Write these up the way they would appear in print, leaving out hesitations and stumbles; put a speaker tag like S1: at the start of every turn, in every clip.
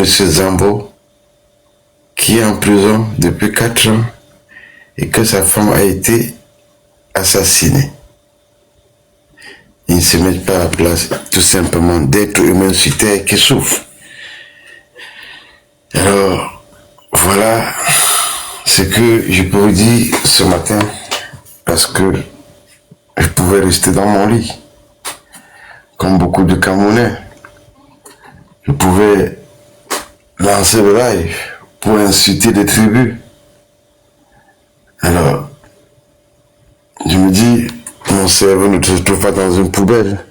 S1: M. Zambo, qui est en prison depuis 4 ans et que sa femme a été assassinée. Ils ne se mettent pas à la place tout simplement d'êtres humains sur terre qui souffrent. Alors, voilà ce que je peux vous dire ce matin, parce que je pouvais rester dans mon lit, comme beaucoup de Camerounais. Je pouvais lancer le live pour insulter des tribus. Alors, je me dis, mon cerveau ne se trouve pas dans une poubelle.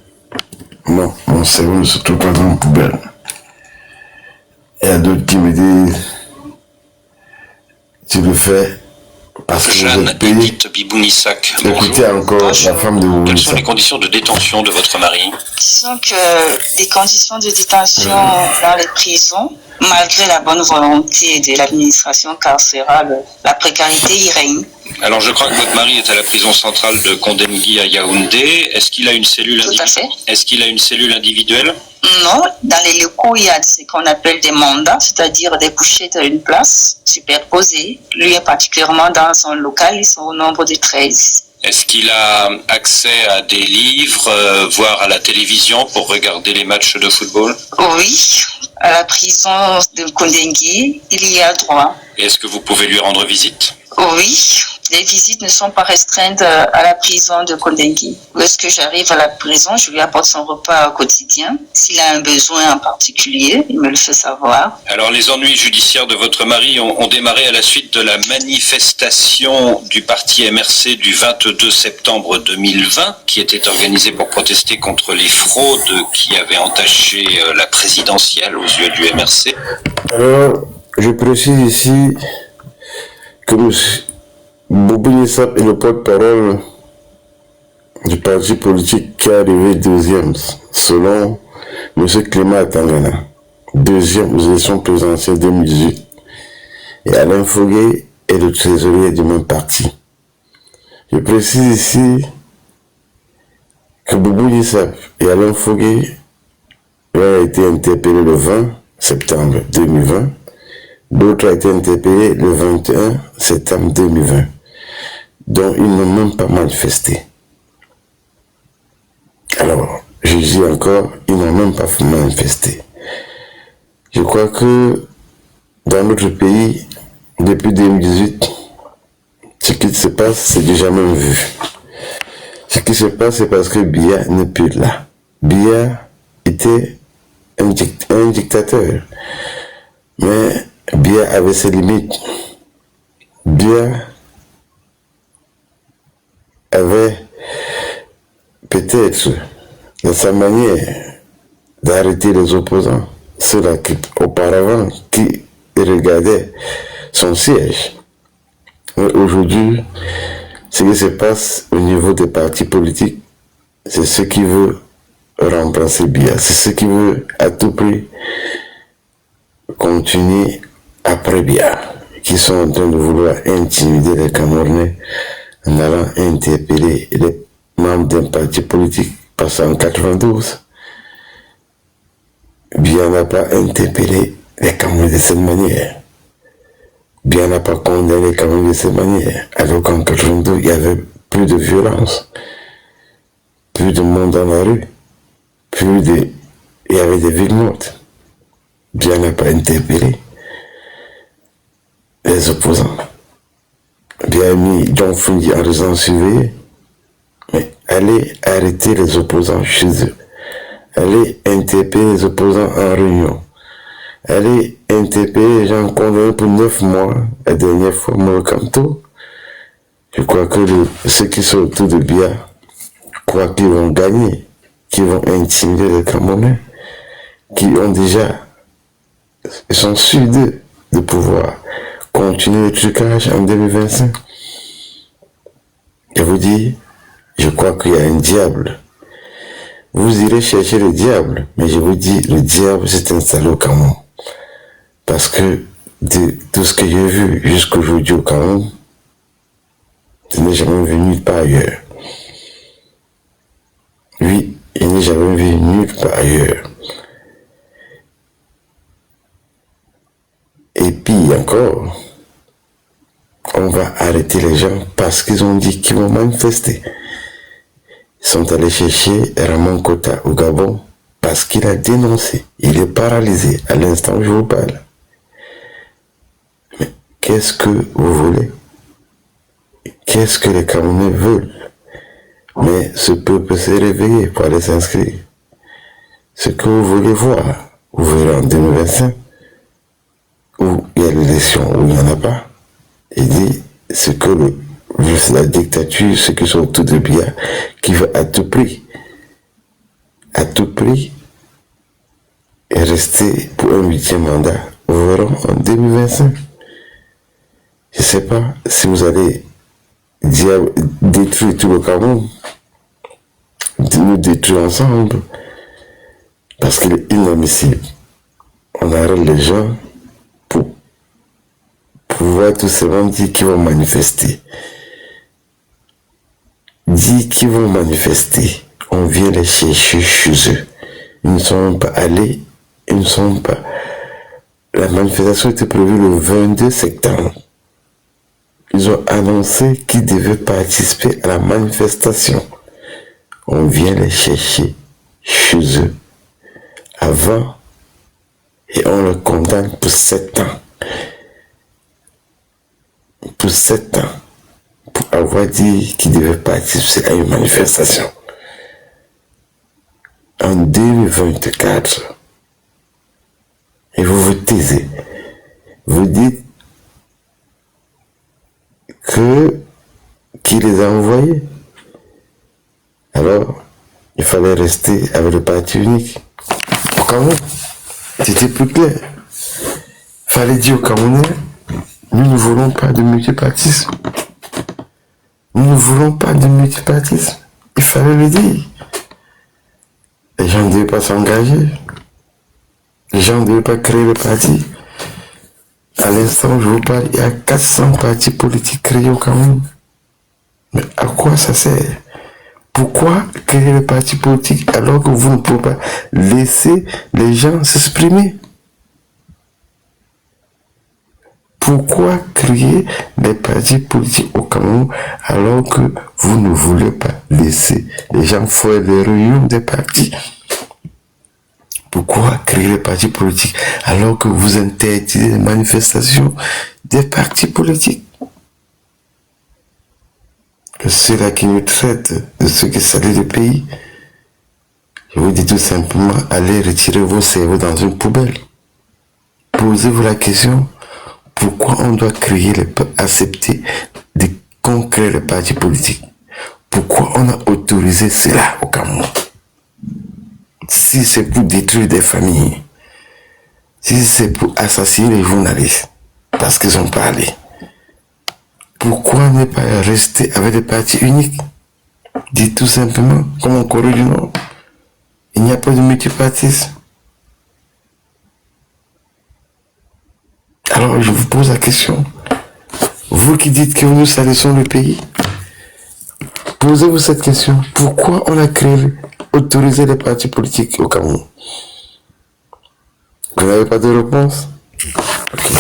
S1: Non, mon cerveau ne se trouve pas dans une poubelle. Il y a d'autres qui me disent, tu le fais parce que
S2: Jeanne
S1: vous êtes payé.
S2: Edith Bibounissac,
S1: Écoutez encore la femme de
S2: Quelles sont les
S1: Bibounissac.
S2: conditions de détention de votre mari?
S3: Disons que les conditions de détention dans les prisons, malgré la bonne volonté de l'administration carcérale, la précarité y règne.
S2: Alors je crois que votre mari est à la prison centrale de Kondengui à Yaoundé. Est-ce qu'il a une cellule
S3: Tout à fait.
S2: Est-ce qu'il a une cellule individuelle?
S3: Non, dans les locaux, il y a ce qu'on appelle des mandats, c'est-à-dire des couchettes à une place superposées. Lui, particulièrement dans son local, ils sont au nombre de 13.
S2: Est-ce qu'il a accès à des livres, voire à la télévision pour regarder les matchs de football?
S3: Oui, à la prison de Kondengui, il y a droit.
S2: Et est-ce que vous pouvez lui rendre visite?
S3: Oui, les visites ne sont pas restreintes à la prison de Kondengui. Lorsque j'arrive à la prison, je lui apporte son repas quotidien. S'il a un besoin en particulier, il me le fait savoir.
S2: Alors les ennuis judiciaires de votre mari ont démarré à la suite de la manifestation du parti MRC du 22 septembre 2020, qui était organisée pour protester contre les fraudes qui avaient entaché la présidentielle aux yeux du MRC.
S1: Alors, je précise ici que M. Bibounissac est le porte-parole du parti politique qui est arrivé deuxième, selon M. Clément Tangana, deuxième aux élections présidentielles 2018. Et Alain Foguet est le trésorier du même parti. Je précise ici que Bibounissac et Alain Foguet ont été interpellés le 20 septembre 2020. D'autres ont été interpellés le 21 septembre 2020, dont ils n'ont même pas manifesté. Alors, je dis encore, ils n'ont même pas manifesté. Je crois que dans notre pays, depuis 2018, ce qui se passe, c'est déjà même vu. Ce qui se passe, c'est parce que Biya n'est plus là. Biya était un dictateur. Mais Biya avait ses limites. Biya avait peut-être dans sa manière d'arrêter les opposants, ceux-là qui auparavant qui regardaient son siège. Mais aujourd'hui, ce qui se passe au niveau des partis politiques, c'est ce qui veut remplacer Biya, c'est ce qui veut à tout prix continuer après Biya, qui sont en train de vouloir intimider les Camerounais en allant interpeller les membres d'un parti politique passé en 92. Biya n'a pas interpellé les Camerounais de cette manière. Biya n'a pas condamné les Camerounais de cette manière. Alors qu'en 92, il y avait plus de violence, plus de monde dans la rue, il y avait des villes mortes. Biya n'a pas interpellé les opposants. Biya a mis John Fundi en résidence surveillée. Mais allez arrêter les opposants chez eux. Allez interpeller les opposants en réunion. Allez interpeller les gens condamnés pour 9 mois. La dernière fois, Moro Kanto. Je crois que ceux qui sont autour de Biya croient qu'ils vont gagner, qu'ils vont intimider les Camerounais, qui ont déjà, ils sont sûrs de pouvoir continuer le trucage en 2025. Je vous dis, je crois qu'il y a un diable. Vous irez chercher le diable, mais je vous dis, le diable s'est installé au Cameroun. Parce que de tout ce que j'ai vu jusqu'aujourd'hui au Cameroun, je n'ai jamais vu nulle part ailleurs. Oui, il n'est jamais vu nulle part ailleurs. dit encore, on va arrêter les gens parce qu'ils ont dit qu'ils vont manifester. Ils sont allés chercher Ramon Kota au Gabon parce qu'il a dénoncé. Il est paralysé à l'instant où je vous parle. Mais qu'est-ce que vous voulez? Qu'est-ce que les Camerounais veulent? Mais ce peuple s'est réveillé pour aller s'inscrire. Ce que vous voulez voir, vous verrez en 2025, où il y a l'élection, où il n'y en a pas. Il dit ce que la dictature, ce qui sont tous des biens, qui veut à tout prix, et rester pour un 8e mandat. Nous verrons en 2025. Je ne sais pas si vous allez détruire tout le Cameroun, nous détruire ensemble, parce qu'il est inadmissible. On arrête les gens pour pouvoir tout simplement dire qu'ils vont manifester. Dire qu'ils vont manifester, on vient les chercher chez eux. Ils ne sont pas allés, ils ne sont pas. La manifestation était prévue le 22 septembre. Ils ont annoncé qu'ils devaient participer à la manifestation. On vient les chercher chez eux avant et on le condamne pour 7 ans. Pour 7 ans. Pour avoir dit qu'ils devaient participer à une manifestation. En 2024, et vous vous taisez, vous dites qui les a envoyés. Alors, il fallait rester avec le parti unique. Au Cameroun, c'était plus clair. Il fallait dire aux Camerounais, nous ne voulons pas de multipartisme. Nous ne voulons pas de multipartisme. Il fallait le dire. Les gens ne devaient pas s'engager. Les gens ne devaient pas créer le parti. À l'instant où je vous parle, il y a 400 partis politiques créés au Cameroun. Mais à quoi ça sert? Pourquoi créer le parti politique alors que vous ne pouvez pas laisser les gens s'exprimer? Pourquoi créer des partis politiques au Cameroun alors que vous ne voulez pas laisser les gens faire des réunions des partis? Pourquoi créer les partis politiques alors que vous interdisez les manifestations des partis politiques? Que ceux-là qui nous traitent de ceux qui salissent le pays, je vous dis tout simplement, allez retirer vos cerveaux dans une poubelle. Posez-vous la question, pourquoi on doit accepter qu'on crée les partis politiques? Pourquoi on a autorisé cela au Cameroun? Si c'est pour détruire des familles, si c'est pour assassiner les journalistes, parce qu'ils ont parlé, pourquoi ne pas rester avec des partis uniques? Dites tout simplement, comme en Corée du Nord, il n'y a pas de multipartisme. Alors je vous pose la question, vous qui dites que nous salissons le pays, posez-vous cette question, pourquoi on a autorisé les partis politiques au Cameroun? Vous n'avez pas de réponse? Ok.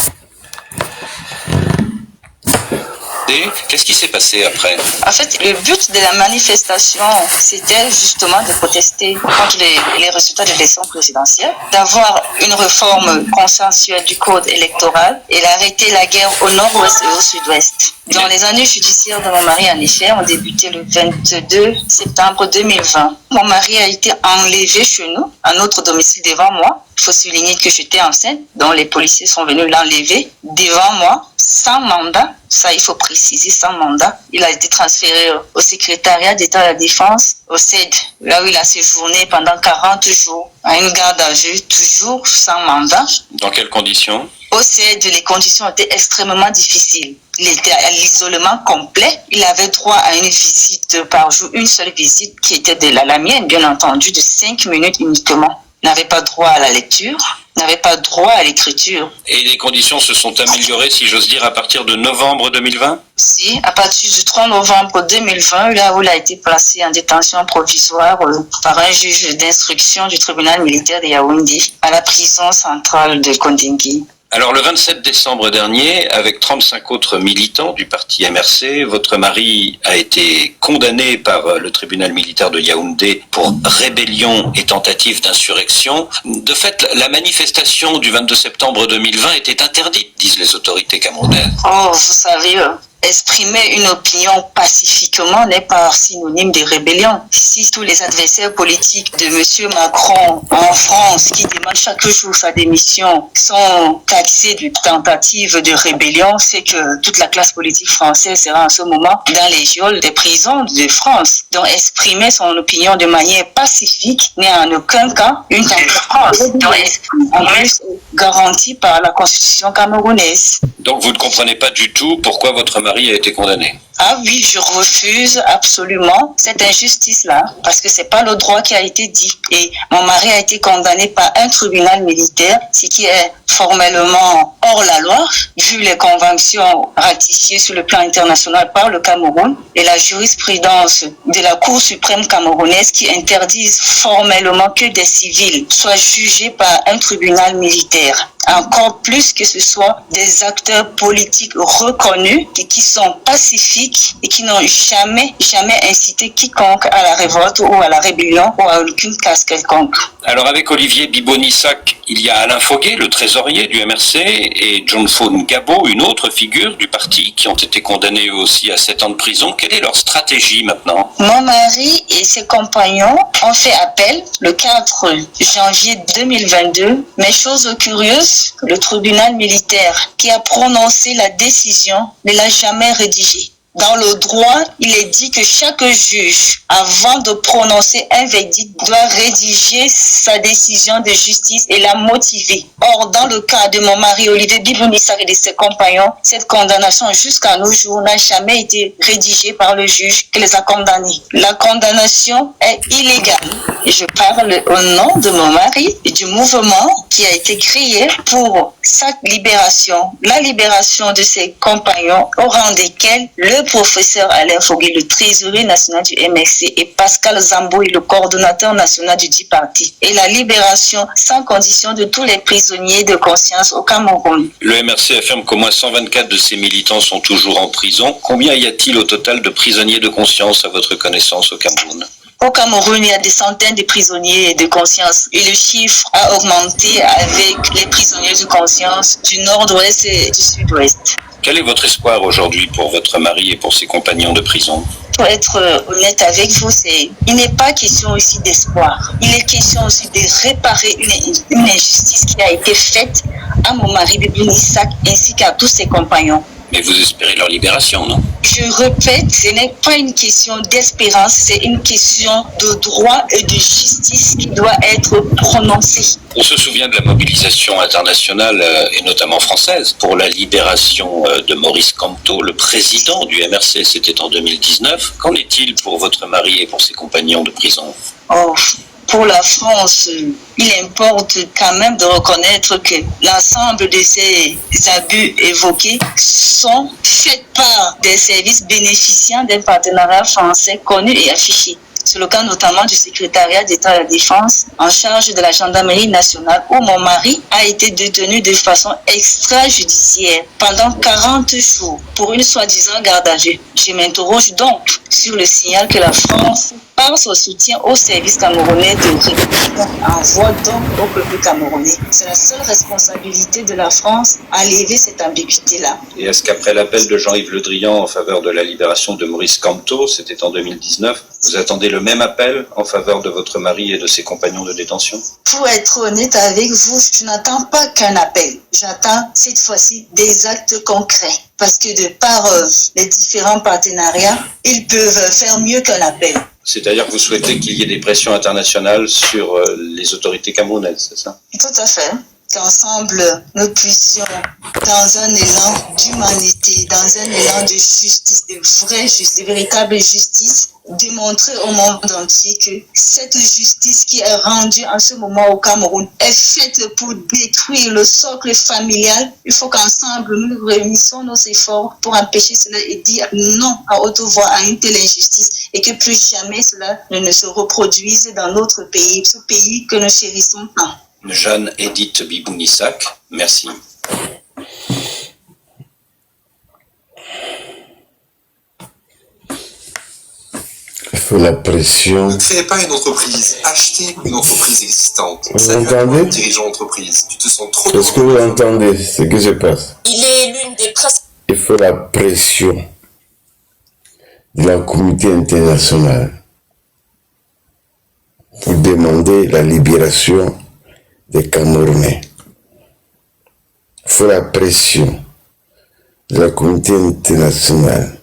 S2: Qu'est-ce qui s'est passé après?
S3: En fait, le but de la manifestation, c'était justement de protester contre les résultats de l'élection présidentielle, d'avoir une réforme consensuelle du code électoral et d'arrêter la guerre au nord-ouest et au sud-ouest. Dans les années judiciaires de mon mari, en effet, ont débuté le 22 septembre 2020. Mon mari a été enlevé chez nous, à notre domicile devant moi. Il faut souligner que j'étais enceinte, donc les policiers sont venus l'enlever devant moi, sans mandat. Ça, il faut préciser, sans mandat. Il a été transféré au secrétariat d'État de la Défense, au CED, là où il a séjourné pendant 40 jours, à une garde à vue, toujours sans mandat.
S2: Dans quelles conditions?
S3: Au CED, les conditions étaient extrêmement difficiles. Il était à l'isolement complet. Il avait droit à une visite par jour, une seule visite qui était de la mienne, bien entendu, de 5 minutes uniquement. Il n'avait pas droit à la lecture, n'avait pas droit à l'écriture.
S2: Et les conditions se sont améliorées, si j'ose dire, à partir de novembre 2020?
S3: Si, à partir du 3 novembre 2020, là où il a été placé en détention provisoire par un juge d'instruction du tribunal militaire de Yaoundé, à la prison centrale de Kondengui.
S2: Alors le 27 décembre dernier, avec 35 autres militants du parti MRC, votre mari a été condamné par le tribunal militaire de Yaoundé pour rébellion et tentative d'insurrection. De fait, la manifestation du 22 septembre 2020 était interdite, disent les autorités camerounaises.
S3: Oh, vous savez, exprimer une opinion pacifiquement n'est pas synonyme de rébellion. Si tous les adversaires politiques de M. Macron en France, qui demandent chaque jour sa démission, sont taxés de tentative de rébellion, c'est que toute la classe politique française sera en ce moment dans les geôles des prisons de France. Donc exprimer son opinion de manière pacifique n'est en aucun cas une tentative. Donc en plus garantie par la constitution camerounaise.
S2: Donc vous ne comprenez pas du tout pourquoi votre mari a été condamné.
S3: Ah oui, je refuse absolument cette injustice-là, parce que c'est pas le droit qui a été dit. Et mon mari a été condamné par un tribunal militaire, ce qui est formellement hors la loi, vu les conventions ratifiées sur le plan international par le Cameroun et la jurisprudence de la Cour suprême camerounaise qui interdisent formellement que des civils soient jugés par un tribunal militaire. Encore plus que ce soit des acteurs politiques reconnus et qui sont pacifiques et qui n'ont jamais incité quiconque à la révolte ou à la rébellion ou à aucune casse quelconque.
S2: Alors avec Olivier Bibonissac, il y a Alain Foguet, le trésorier du MRC, et John Phone Gabo, une autre figure du parti, qui ont été condamnés eux aussi à 7 ans de prison. Quelle est leur stratégie maintenant?
S3: Mon mari et ses compagnons ont fait appel le 4 janvier 2022, mais chose curieuse, le tribunal militaire qui a prononcé la décision ne l'a jamais rédigée. Dans le droit, il est dit que chaque juge, avant de prononcer un verdict, doit rédiger sa décision de justice et la motiver. Or, dans le cas de mon mari Olivier Bibonissac et de ses compagnons, cette condamnation jusqu'à nos jours n'a jamais été rédigée par le juge qui les a condamnés. La condamnation est illégale. Et je parle au nom de mon mari et du mouvement qui a été créé pour sa libération, la libération de ses compagnons, au rang desquels le professeur Alain Foguet, le trésorier national du MRC, et Pascal Zamboui, le coordonnateur national du dit parti, et la libération sans condition de tous les prisonniers de conscience au Cameroun.
S2: Le MRC affirme qu'au moins 124 de ses militants sont toujours en prison. Combien y a-t-il au total de prisonniers de conscience à votre connaissance au Cameroun?
S3: Au Cameroun, il y a des centaines de prisonniers de conscience et le chiffre a augmenté avec les prisonniers de conscience du nord-ouest et du sud-ouest.
S2: Quel est votre espoir aujourd'hui pour votre mari et pour ses compagnons de prison?
S3: Pour être honnête avec vous, il n'est pas question aussi d'espoir. Il est question aussi de réparer une injustice qui a été faite à mon mari Bibonissac ainsi qu'à tous ses compagnons.
S2: Mais vous espérez leur libération, non?
S3: Je répète, ce n'est pas une question d'espérance, c'est une question de droit et de justice qui doit être prononcée.
S2: On se souvient de la mobilisation internationale, et notamment française, pour la libération de Maurice Kamto, le président du MRC, c'était en 2019. Qu'en est-il pour votre mari et pour ses compagnons de prison?
S3: Pour la France, il importe quand même de reconnaître que l'ensemble de ces abus évoqués sont faits par des services bénéficiant d'un partenariat français connu et affiché. C'est le cas notamment du secrétariat d'État à la Défense en charge de la gendarmerie nationale où mon mari a été détenu de façon extrajudiciaire pendant 40 jours pour une soi-disant garde à vue. Je m'interroge donc sur le signal que la France, par son soutien aux services camerounais de répression, envoie donc au peuple camerounais. C'est la seule responsabilité de la France à lever cette ambiguïté-là.
S2: Et est-ce qu'après l'appel de Jean-Yves Le Drian en faveur de la libération de Maurice Kamto, c'était en 2019, vous attendez le même appel en faveur de votre mari et de ses compagnons de détention?
S3: Pour être honnête avec vous, je n'attends pas qu'un appel. J'attends cette fois-ci des actes concrets. Parce que de par les différents partenariats, ils peuvent faire mieux qu'un appel.
S2: C'est-à-dire que vous souhaitez qu'il y ait des pressions internationales sur les autorités camerounaises, c'est ça?
S3: Tout à fait. Qu'ensemble, nous puissions, dans un élan d'humanité, dans un élan de justice, de vraie justice, de véritable justice, démontrer au monde entier que cette justice qui est rendue en ce moment au Cameroun est faite pour détruire le socle familial. Il faut qu'ensemble, nous réunissions nos efforts pour empêcher cela et dire non à haute voix à une telle injustice et que plus jamais cela ne se reproduise dans notre pays, ce pays que nous chérissons tant.
S2: Jeanne Edith Bibonissac, merci.
S1: faut la pression.
S4: Ne créez pas une entreprise, achetez une entreprise existante.
S1: Vous
S4: Salut à toi,
S1: entendez?
S4: dirigeant d'entreprise. Tu te sens trop
S1: Est-ce que vous entendez ce que je passe?
S5: Il est l'une des principales.
S1: Il faut la pression de la communauté internationale pour demander la libération des Camerounais. Il faut la pression de la communauté internationale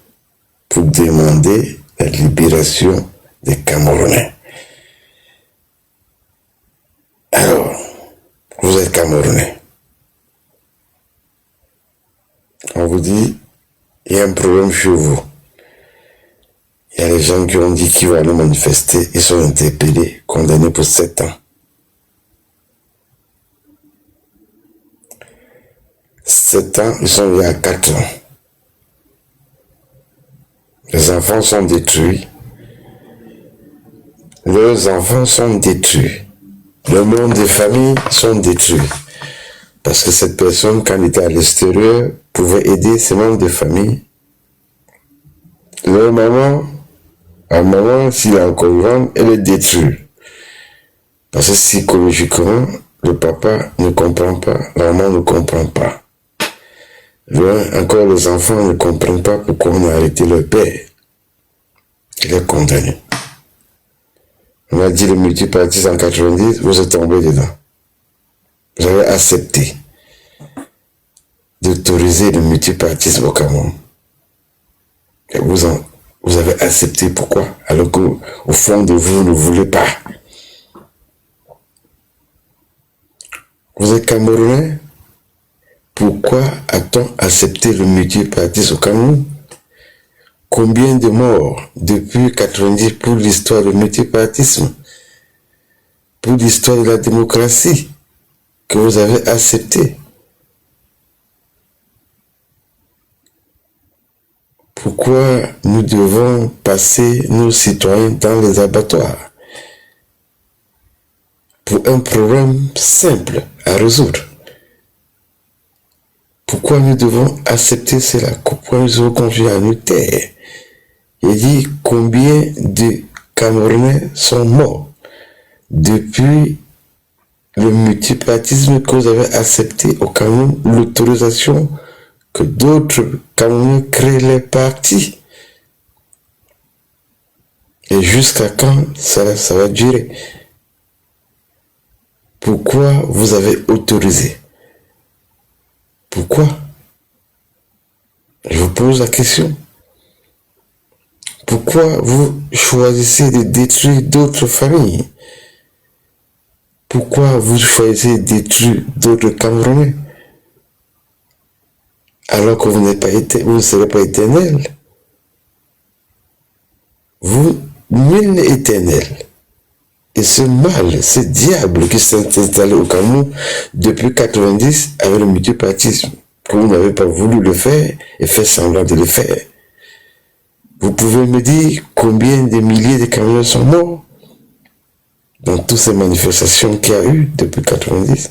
S1: pour demander la libération des Camerounais. Alors, vous êtes Camerounais. On vous dit, il y a un problème chez vous. Il y a les gens qui ont dit qu'ils vont aller manifester, ils sont interpellés, condamnés pour 7 ans. 7 ans, ils sont venus à 4 ans. Les enfants sont détruits. Leurs enfants sont détruits. Le monde des familles sont détruits. Parce que cette personne, quand elle était à l'extérieur, pouvait aider ses membres de famille. Leur maman, à un moment, s'il est encore vivant, elle est détruite. Parce que psychologiquement, le papa ne comprend pas, la maman ne comprend pas. Encore les enfants ne comprennent pas pourquoi on a arrêté leur père. Il est condamné. On a dit le multipartisme en 90, vous êtes tombé dedans. Vous avez accepté d'autoriser le multipartisme au Cameroun. Et vous avez accepté pourquoi? Alors qu'au fond de vous, vous ne voulez pas. Vous êtes Camerounais? Pourquoi a-t-on accepté le multipartisme au Cameroun? Combien de morts depuis 90 pour l'histoire du multipartisme, pour l'histoire de la démocratie que vous avez accepté? Pourquoi nous devons passer nos citoyens dans les abattoirs pour un problème simple à résoudre? Pourquoi nous devons accepter cela? Pourquoi nous devons confier à nos terres? Il dit combien de Camerounais sont morts depuis le multipartisme que vous avez accepté au Cameroun, l'autorisation que d'autres Camerounais créent les partis. Et jusqu'à quand ça va durer? Pourquoi vous avez autorisé? Pourquoi? Je vous pose la question. Pourquoi vous choisissez de détruire d'autres familles? Pourquoi vous choisissez de détruire d'autres Camerounais? Alors que vous ne serez pas éternel. Nul n'est éternel. Et ce mal, ce diable qui s'est installé au Cameroun depuis 90 avec le multipartisme, que vous n'avez pas voulu le faire et fait semblant de le faire. Vous pouvez me dire combien de milliers de Camerounais sont morts dans toutes ces manifestations qu'il y a eu depuis 90?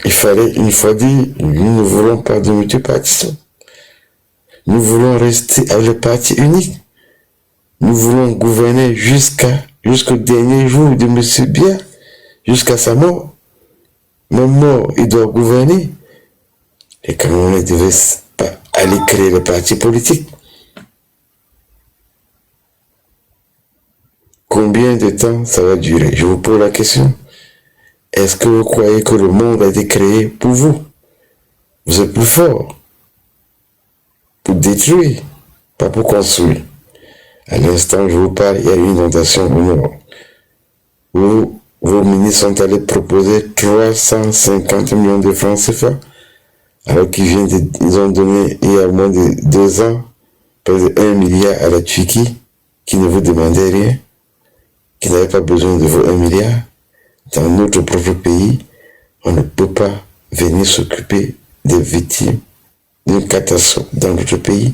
S1: Il fallait une fois dire, nous ne voulons pas de multipartisme. Nous voulons rester avec le parti unique. Nous voulons gouverner jusqu'au dernier jour de M. Biya, jusqu'à sa mort. Même mort, il doit gouverner. Les Camerounais devaient pas aller créer le parti politique. Combien de temps ça va durer? Je vous pose la question. Est-ce que vous croyez que le monde a été créé pour vous? Vous êtes plus fort pour détruire, pas pour construire. À l'instant où je vous parle, il y a eu une inondation au nord, où vos ministres sont allés proposer 350 millions de francs CFA, alors qu'ils ont donné il y a moins de 2 ans, près de 1 milliard à la Turquie, qui ne vous demandait rien, qui n'avait pas besoin de vos 1 milliard. Dans notre propre pays, on ne peut pas venir s'occuper des victimes d'une catastrophe dans notre pays.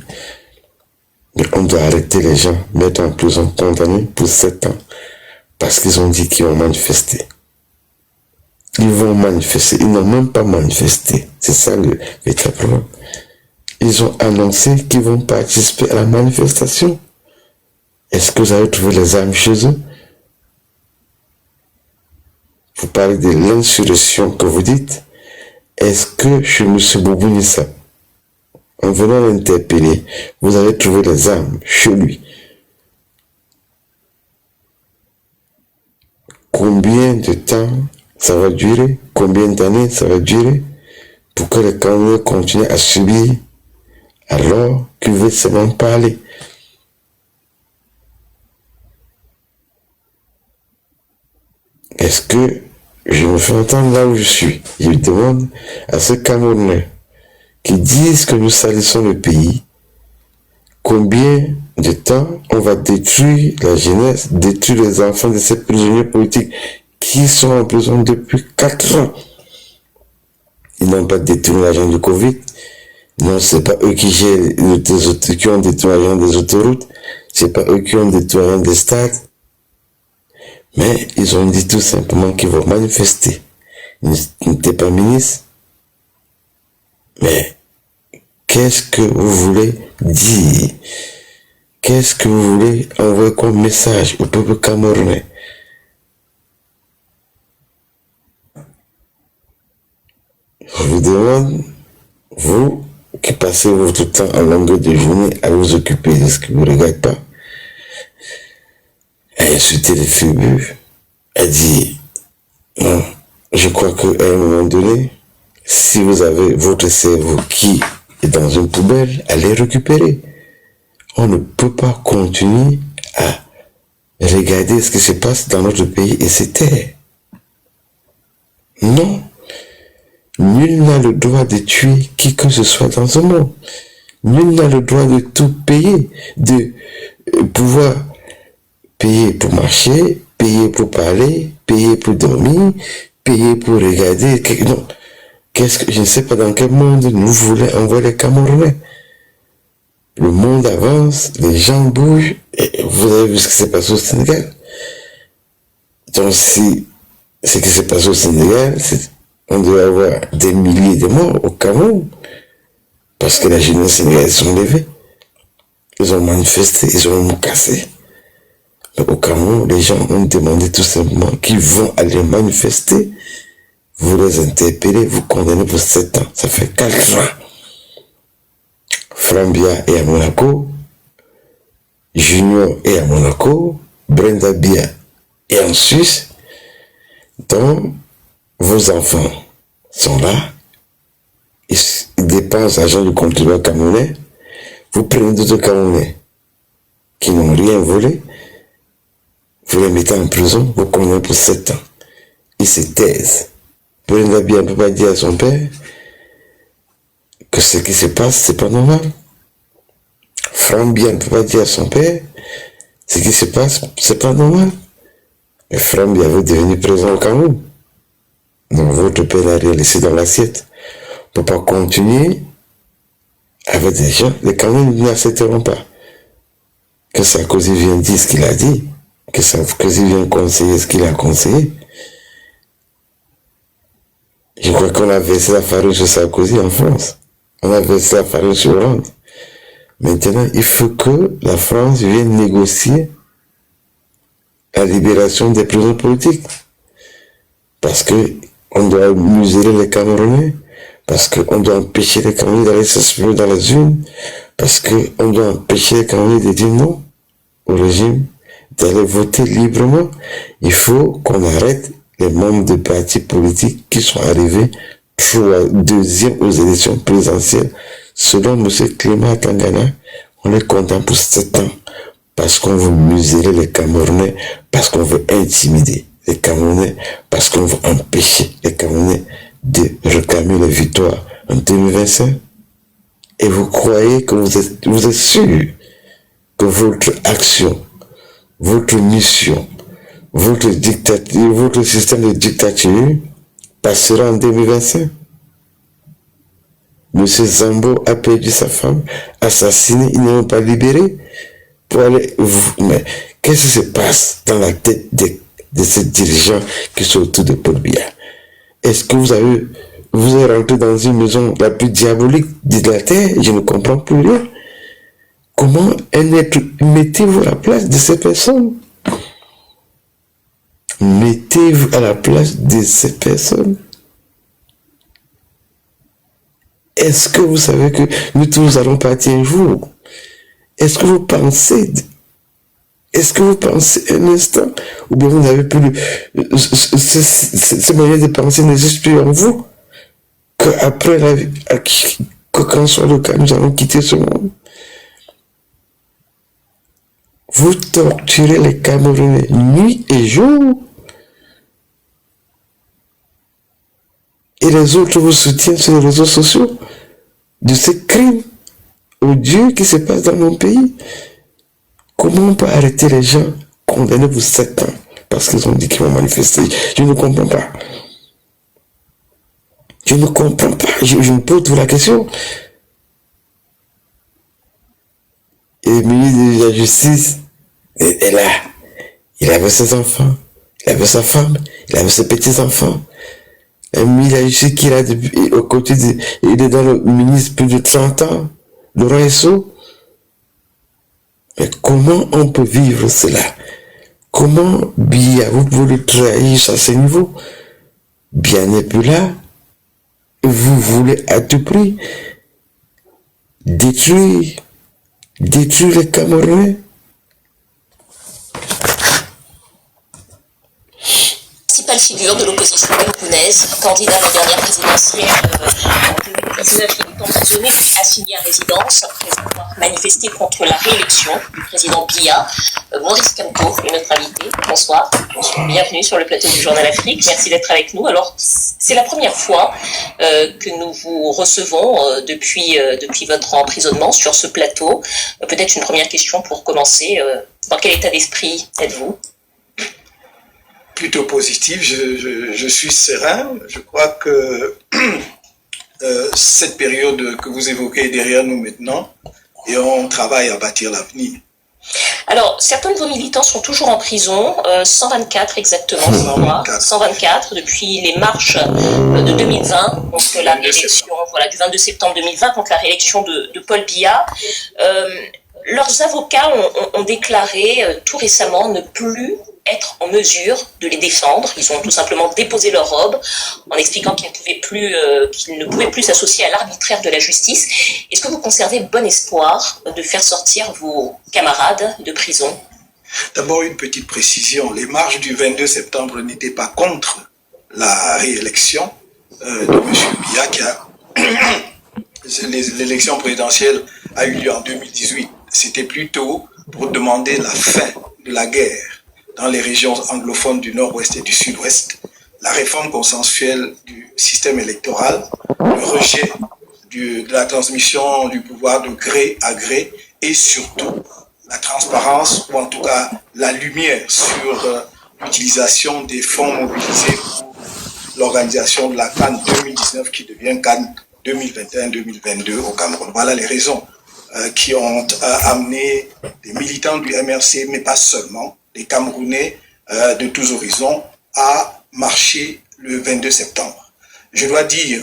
S1: Mais on doit arrêter les gens, mettre en prison, condamnés pour 7 ans, parce qu'ils ont dit qu'ils vont manifester. Ils vont manifester, ils n'ont même pas manifesté. C'est ça le véritable problème. Ils ont annoncé qu'ils vont participer à la manifestation. Est-ce que vous avez trouvé les armes chez eux? Vous parlez de l'insurrection que vous dites. Est-ce que chez M. Boubounissa, en venant l'interpeller, vous avez trouvé les armes chez lui? Combien de temps ça va durer? Combien d'années ça va durer pour que les Camerounais continuent à subir alors qu'ils veulent seulement parler? Est-ce que je me fais entendre là où je suis? Je demande à ces Camerounais qui disent que nous salissons le pays, combien de temps on va détruire la jeunesse, détruire les enfants de ces prisonniers politiques qui sont en prison depuis 4 ans. Ils n'ont pas détruit l'agent du Covid. Non, c'est pas eux qui gèrent qui ont détruit l'agent des autoroutes. C'est pas eux qui ont détruit l'agent des stades. Mais ils ont dit tout simplement qu'ils vont manifester. Ils n'étaient pas ministres. Mais qu'est-ce que vous voulez dire? Qu'est-ce que vous voulez envoyer comme message au peuple camerounais? Je vous demande, vous qui passez votre temps en longueur de journée à vous occuper de ce qui ne vous regarde pas, à insulter les tribus, à dire, non, je crois qu'à un moment donné, si vous avez votre cerveau qui est dans une poubelle, allez récupérer. On ne peut pas continuer à regarder ce qui se passe dans notre pays et se taire. Non. Nul n'a le droit de tuer qui que ce soit dans ce monde. Nul n'a le droit de tout payer, de pouvoir payer pour marcher, payer pour parler, payer pour dormir, payer pour regarder. Non. Je ne sais pas dans quel monde nous voulons envoyer les Camerounais. Le monde avance, les gens bougent, et vous avez vu ce qui s'est passé au Sénégal. Donc si ce qui s'est passé au Sénégal, on doit avoir des milliers de morts au Cameroun, parce que la jeunesse sénégalaise sont levés. Ils ont manifesté, ils ont cassé. Mais au Cameroun, les gens ont demandé tout simplement qu'ils vont aller manifester. Vous les interpellez, vous condamnez pour 7 ans. Ça fait 4 ans. Frambia est à Monaco, Junior est à Monaco, Brenda Bia est en Suisse. Donc, vos enfants sont là, ils dépensent l'argent du contribuable camerounais. Vous prenez d'autres Camerounais qui n'ont rien volé, vous les mettez en prison, vous condamnez pour 7 ans. Ils se taisent. Brenda Bia ne peut pas dire à son père que ce qui se passe, c'est pas normal. Frambia ne peut pas dire à son père ce qui se passe, c'est pas normal. Mais Frambia veut devenir président au Cameroun. Donc votre père n'a rien laissé dans l'assiette. On ne peut pas continuer avec des gens. Les Camerounais n'accepteront pas que Sarkozy vienne dire ce qu'il a dit, que Sarkozy vienne conseiller ce qu'il a conseillé. Je crois qu'on a versé la farine sur Sarkozy en France. On a versé la farine sur Hollande. Maintenant, il faut que la France vienne négocier la libération des prisonniers politiques. Parce que on doit museler les Camerounais, parce qu'on doit empêcher les Camerounais d'aller s'exprimer dans les urnes, parce qu'on doit empêcher les Camerounais de dire non au régime, d'aller voter librement. Il faut qu'on arrête les membres de partis politiques qui sont arrivés deuxième aux élections présidentielles. Selon M. Clément Tangana, on les condamne pour 7 ans parce qu'on veut museler les Camerounais, parce qu'on veut intimider les Camerounais, parce qu'on veut empêcher les Camerounais de réclamer les victoires en 2025. Et vous croyez que vous êtes sûr que votre action, votre mission, votre dictature, votre système de dictature passera en 2025? Monsieur Zambo a perdu sa femme, assassiné, ils n'ont pas libéré pour aller... Mais qu'est-ce qui se passe dans la tête de ces dirigeants qui sont autour de Paul Biya? Est-ce que vous êtes rentré dans une maison la plus diabolique de la terre? Je ne comprends plus rien. Comment un être... Mettez-vous à la place de ces personnes. Mettez-vous à la place de ces personnes. Est-ce que vous savez que nous tous allons partir un jour? Est-ce que vous pensez un instant, ou bien vous n'avez plus ces moyens de penser n'existent plus en vous, qu'après la vie, que quand soit le cas, nous allons quitter ce monde? Vous torturez les Camerounais nuit et jour, et les autres vous soutiennent sur les réseaux sociaux de ces crimes odieux qui se passent dans mon pays. Comment on peut arrêter les gens condamnés pour 7 ans parce qu'ils ont dit qu'ils vont manifester? Je ne comprends pas. Je ne comprends pas. Je me pose toute la question. Et le ministre de la Justice est là. Il avait ses enfants, il avait sa femme, il avait ses petits-enfants. Le ministre de la Justice qui est là depuis, aux côtés de, il est dans le ministre plus de 30 ans, Laurent Esso. Mais comment on peut vivre cela? Comment Biya, vous pouvez le trahir à ce niveau? Biya n'est plus là. Vous voulez à tout prix détruire les Camerounais.
S5: Principale figure de l'opposition camerounaise, candidat à la dernière présidentielle en 2019, il est emprisonné puis assigné à résidence après avoir manifesté contre la réélection du président Biya. Maurice Kamto, une autre invité. Bonsoir. Bienvenue sur le plateau du Journal Afrique. Merci d'être avec nous. Alors, c'est la première fois que nous vous recevons depuis votre emprisonnement sur ce plateau. Peut-être une première question pour commencer. Dans quel état d'esprit êtes-vous?
S6: Plutôt positif, je suis serein. Je crois que cette période que vous évoquez est derrière nous maintenant et on travaille à bâtir l'avenir.
S5: Alors, certains de vos militants sont toujours en prison, 124 exactement, 124 depuis les marches de 2020, donc la réélection, voilà, du 22 septembre 2020 contre la réélection de Paul Biya. Leurs avocats ont déclaré tout récemment ne plus être en mesure de les défendre. Ils ont tout simplement déposé leur robe en expliquant qu'ils ne pouvaient plus s'associer à l'arbitraire de la justice. Est-ce que vous conservez bon espoir de faire sortir vos camarades de prison?
S6: D'abord, une petite précision. Les marches du 22 septembre n'étaient pas contre la réélection de M. Biya. L'élection présidentielle a eu lieu en 2018. C'était plutôt pour demander la fin de la guerre dans les régions anglophones du nord-ouest et du sud-ouest, la réforme consensuelle du système électoral, le rejet de la transmission du pouvoir de gré à gré et surtout la transparence ou en tout cas la lumière sur l'utilisation des fonds mobilisés pour l'organisation de la CAN 2019 qui devient CAN 2021-2022 au Cameroun. Voilà les raisons qui ont amené des militants du MRC, mais pas seulement, les Camerounais de tous horizons à marcher le 22 septembre. Je dois dire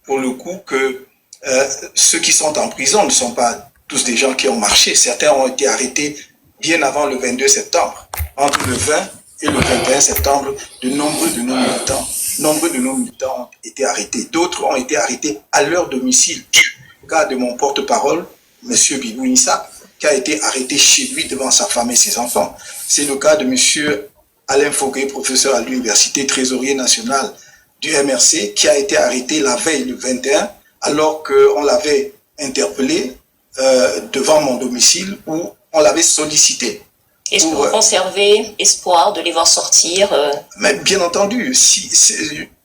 S6: pour le coup que ceux qui sont en prison ne sont pas tous des gens qui ont marché. Certains ont été arrêtés bien avant le 22 septembre. Entre le 20 et le 21 septembre, nombreux de nos militants ont été arrêtés. D'autres ont été arrêtés à leur domicile. Le cas de mon porte-parole, M. Bibou Nissa, qui a été arrêté chez lui devant sa femme et ses enfants. C'est le cas de M. Alain Fauquet, professeur à l'université, trésorier national du MRC, qui a été arrêté la veille, le 21, alors qu'on l'avait interpellé devant mon domicile où on l'avait sollicité.
S5: Est-ce que vous conservez espoir de les voir sortir
S6: Mais bien entendu,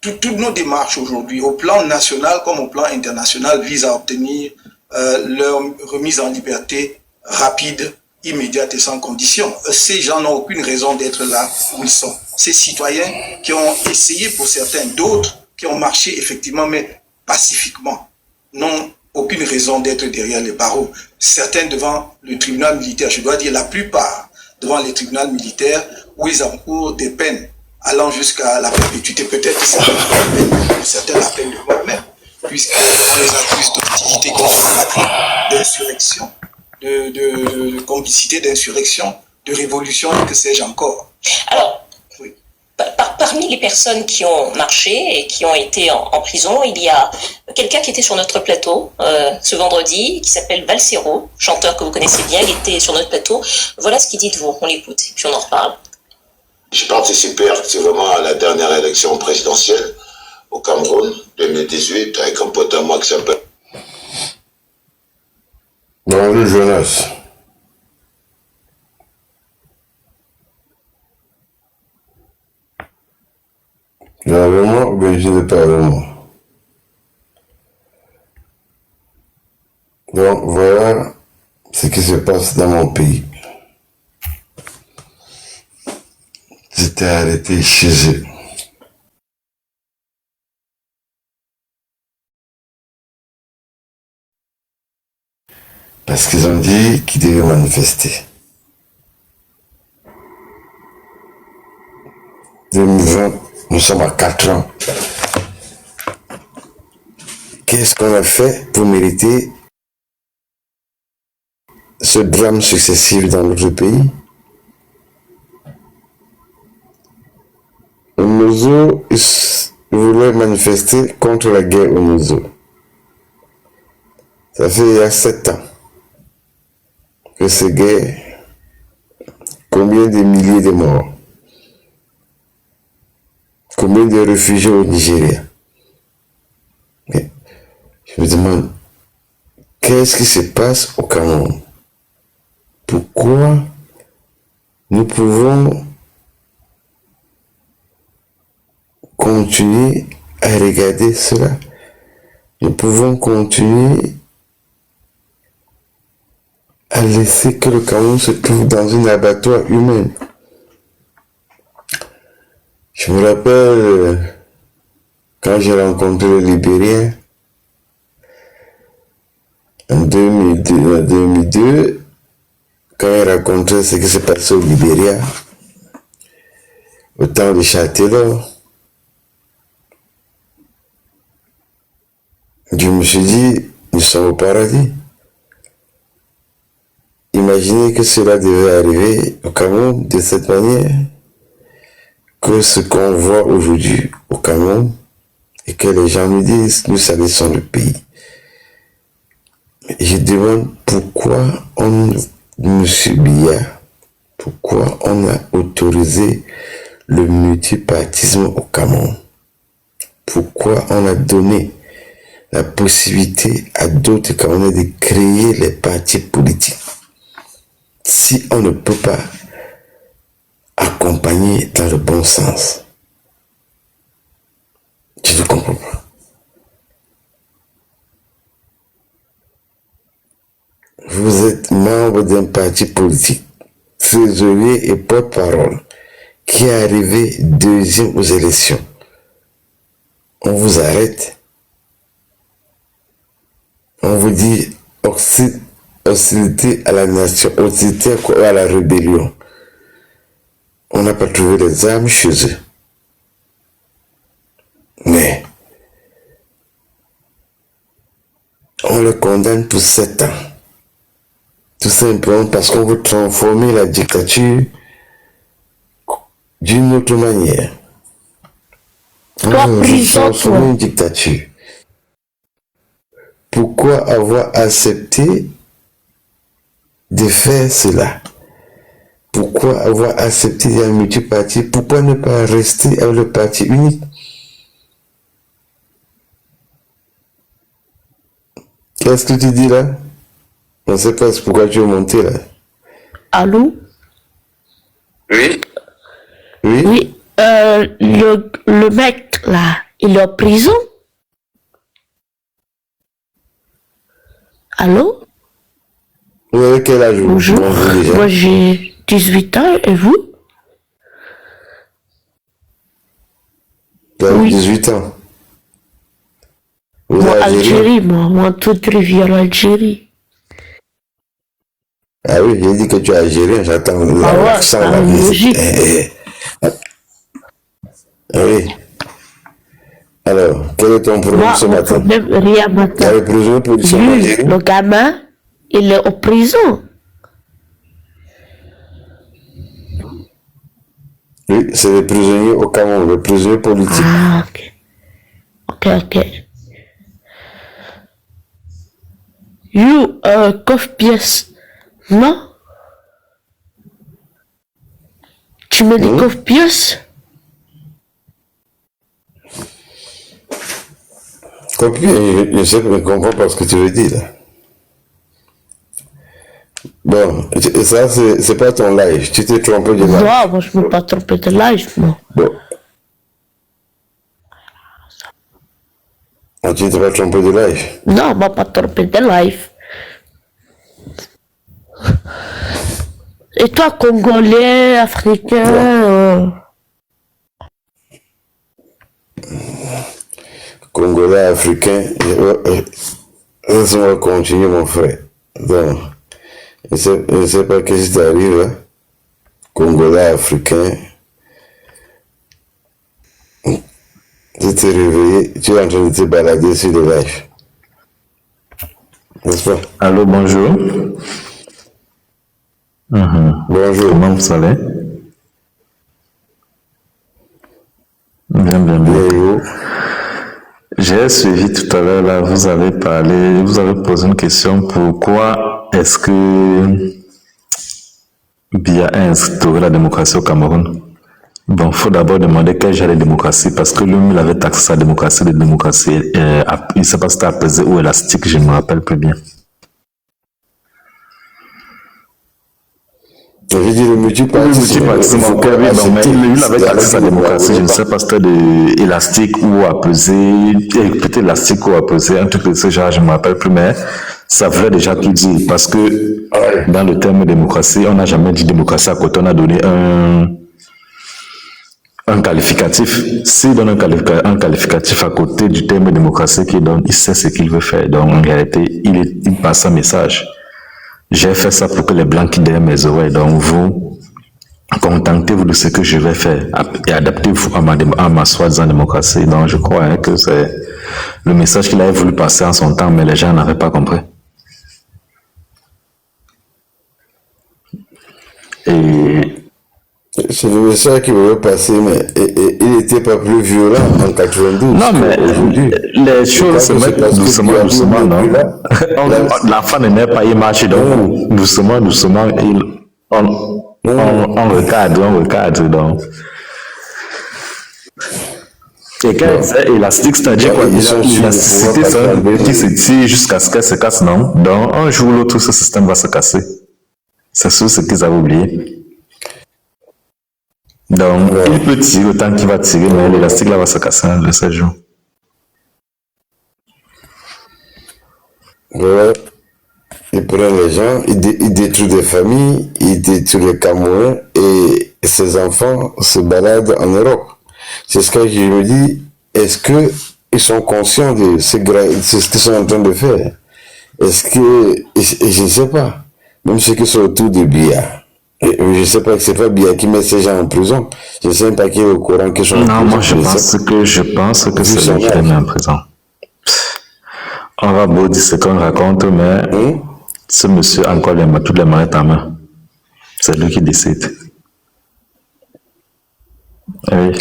S6: toutes nos démarches aujourd'hui, au plan national comme au plan international, visent à obtenir leur remise en liberté rapide, immédiate et sans condition. Ces gens n'ont aucune raison d'être là où ils sont. Ces citoyens qui ont essayé pour certains, d'autres qui ont marché effectivement, mais pacifiquement, n'ont aucune raison d'être derrière les barreaux. Certains devant le tribunal militaire, je dois dire la plupart devant les tribunaux militaires où ils encourent des peines allant jusqu'à la perpétuité, peut-être certains la peine de mort même, puisqu'on les accuse d'activité contre la patrie, d'insurrection, de complicité, d'insurrection, de révolution, que sais-je encore.
S5: Alors,
S6: Oui.
S5: parmi les personnes qui ont marché et qui ont été en prison, il y a quelqu'un qui était sur notre plateau ce vendredi, qui s'appelle Valsero, chanteur que vous connaissez bien, il était sur notre plateau. Voilà ce qu'il dit de vous, on l'écoute, puis on en reparle.
S7: J'ai participé activement à la dernière élection présidentielle au Cameroun, 2018, avec un pote à moi qui s'appelle...
S1: Bonjour Jonas. Tu es avec moi ou bien je n'ai pas avec moi? Donc voilà ce qui se passe dans mon pays. J'étais arrêté chez eux. Parce qu'ils ont dit qu'ils devaient manifester. 2020, nous sommes à 4 ans. Qu'est-ce qu'on a fait pour mériter ce drame successif dans notre pays? Au Mozo, ils voulaient manifester contre la guerre au Mozo. Ça fait il y a 7 ans que ces guerres, combien de milliers de morts, combien de réfugiés au Nigeria. Mais je me demande, qu'est-ce qui se passe au Cameroun? Pourquoi nous pouvons continuer à regarder cela? Nous pouvons continuer à laisser que le Cameroun se trouve dans un abattoir humain. Je me rappelle quand j'ai rencontré le Libérien en 2002, quand il racontait ce qui s'est passé au Libéria, au temps de Châtellor, je me suis dit, nous sommes au paradis. Imaginez que cela devait arriver au Cameroun de cette manière, que ce qu'on voit aujourd'hui au Cameroun, et que les gens me disent, nous salissons le pays. Mais je demande pourquoi Monsieur Biya, pourquoi on a autorisé le multipartisme au Cameroun? Pourquoi on a donné la possibilité à d'autres Camerounais de créer les partis politiques? Si on ne peut pas accompagner dans le bon sens, je ne comprends pas. Vous êtes membre d'un parti politique, trésorier et porte-parole, qui est arrivé deuxième aux élections. On vous arrête. On vous dit hostilité à la nation, hostilité à la rébellion. On n'a pas trouvé les armes chez eux. Mais on les condamne pour 7 ans. Tout simplement parce qu'on veut transformer la dictature d'une autre manière. On veut transformer une dictature. Pourquoi avoir accepté de faire cela? Pourquoi avoir accepté un multiparti? Pourquoi ne pas rester avec le parti unique? Qu'est-ce que tu dis là? On ne sait pas pourquoi tu es monté là.
S8: Allô?
S7: Oui.
S1: Oui?
S8: Oui, le mec là, il est en prison? Allô?
S1: Vous avez quel âge?
S8: Bonjour, moi j'ai 18 ans et vous?
S1: Vous avez
S8: Oui.
S1: 18 ans. Vous
S8: Moi,
S1: êtes
S8: Algérie, moi, toute rivière Algérie.
S1: Ah oui, j'ai dit que tu es algérien, j'attends
S8: Ah ouais,
S1: l'accent,
S8: c'est
S1: la musique.
S8: logique.
S1: Ah oui. Alors, quel est ton problème
S8: Moi,
S1: ce
S8: mon
S1: matin?
S8: problème, rien
S1: Tu as
S8: matin.
S1: le besoin de position en
S8: Vu
S1: Algérie?
S8: le gamin, il est en prison.
S1: Oui, c'est les prisonniers au Cameroun, les prisonniers politiques.
S8: Ah, ok. You, coffre-pièce, non? Tu me dis coffre-pièce?
S1: Copier, je sais que je ne comprends pas ce que tu veux dire. Là. Bon, ça, c'est pas ton live. Tu t'es trompé de live.
S8: Non, moi, je ne me pas tromper de live, non.
S1: Bon. Ah, tu ne t'es pas trompé de live.
S8: Non, je ne pas trompé de live. Et toi, Congolais, Africain,
S1: Congolais, Africain, laisse-moi continuer, mon frère. Donc, je ne sais pas qu'est-ce qui t'arrive, là. Congolais, Africain. Tu t'es réveillé, tu es en train de te balader sur le live. N'est-ce pas?
S9: Allô, bonjour.
S1: Bonjour.
S9: Comment vous allez? Bien.
S1: Bonjour.
S9: J'ai suivi tout à l'heure, là, vous avez posé une question, pourquoi est-ce que Biya a instauré la démocratie au Cameroun? Bon, il faut d'abord demander quel genre de démocratie, parce que lui, il avait taxé sa démocratie, il ne sait pas si c'était apaisé ou élastique, je ne me rappelle plus bien.
S1: J'ai dit le multipartisme.
S9: Il avait taxé sa démocratie, je ne sais pas si c'était élastique ou apaisé, peut-être élastique ou apaisé, un truc de ce genre, je ne me rappelle plus, mais ça voulait déjà tout dire, parce que dans le terme démocratie, on n'a jamais dit démocratie à côté, on a donné un qualificatif. S'il donne un qualificatif à côté du terme démocratie il sait ce qu'il veut faire. Donc, en réalité, il passe un message. J'ai fait ça pour que les blancs qui derrière mes oreilles. Donc, vous, contentez-vous de ce que je vais faire et adaptez-vous à ma soi-disant démocratie. Donc, je crois que c'est le message qu'il avait voulu passer en son temps, mais les gens n'avaient pas compris. Et
S1: c'est le message qu'il voulait passer, mais il n'était pas plus violent en 92.
S9: Non, mais les choses se mettent doucement, non? L'enfant ne naît pas, il marche, donc doucement, on recadre, donc. Et quand il disait élastique, c'est-à-dire quoi? L'élasticité, c'est un qui se tire jusqu'à ce qu'elle se casse, non? Donc, un jour ou l'autre, ce système va se casser. C'est sûr ce qu'ils avaient oublié. Donc, il peut tirer autant qu'il va tirer, mais l'élastique là va se casser le 16 jours.
S1: Ouais. Il prend les gens, il détruit des familles, il détruit les Camerounais et ses enfants se baladent en Europe. C'est ce que je me dis, est-ce qu'ils sont conscients de ce qu'ils sont en train de faire? Est-ce que, je ne sais pas, même ceux qui sont autour de Biya. Je ne sais pas que c'est pas Biya qui met ces gens en prison. Je ne sais pas qui est au courant qu'ils sont en prison.
S9: Non, moi je pense que c'est lui qui les met en prison. On va beau dire ce qu'on raconte, mais ce monsieur a encore toutes les manettes en main. C'est lui qui décide. Oui.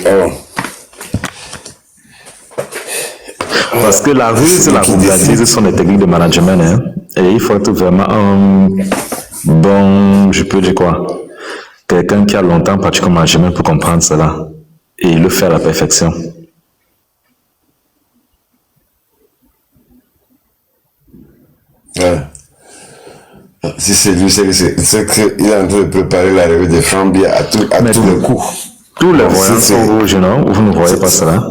S9: Parce que la rue, c'est la vulgarise, sont des techniques de management. Hein. Et il faut être vraiment un bon, je peux dire quoi, quelqu'un qui a longtemps pratiqué le management pour comprendre cela. Et il le fait à la perfection.
S1: Ouais. Si c'est lui, c'est qu'il est en train de préparer l'arrivée des Francs à tous les coups.
S9: Tous les voyants sont rouges, non? Vous ne voyez pas cela?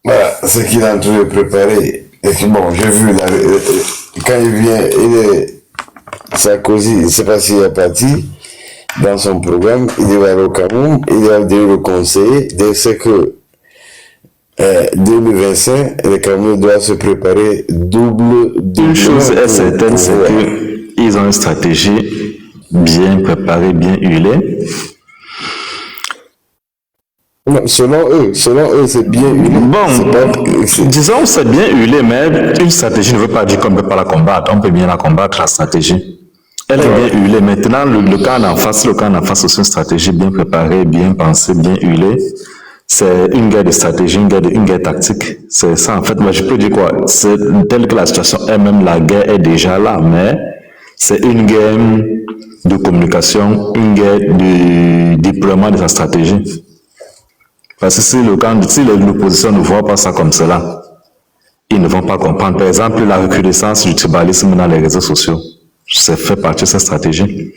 S1: Voilà, ce qu'il est en train de préparer. Et que bon, j'ai vu, quand il vient, Sarkozy, je ne sais pas s'il est parti, dans son programme, il va aller au Cameroun, il va dire le conseiller, c'est que 2025, le Cameroun doit se préparer double.
S9: Une chose est certaine, c'est qu'ils ont une stratégie bien préparée, bien huilée.
S1: Non, selon eux, c'est bien huilé.
S9: Bon, disons c'est bien huilé, mais une stratégie ne veut pas dire qu'on ne peut pas la combattre. On peut bien la combattre, la stratégie. Elle est bien huilée. Maintenant, le camp en face, c'est une stratégie bien préparée, bien pensée, bien huilée. C'est une guerre de stratégie, une guerre tactique. C'est ça, en fait. Moi, je peux dire quoi? C'est tel que la situation est, même la guerre est déjà là, mais c'est une guerre de communication, une guerre de déploiement de sa stratégie. Parce que si l'opposition ne voit pas ça comme cela, ils ne vont pas comprendre. Par exemple, la recrudescence du tribalisme dans les réseaux sociaux, c'est fait partie de cette stratégie.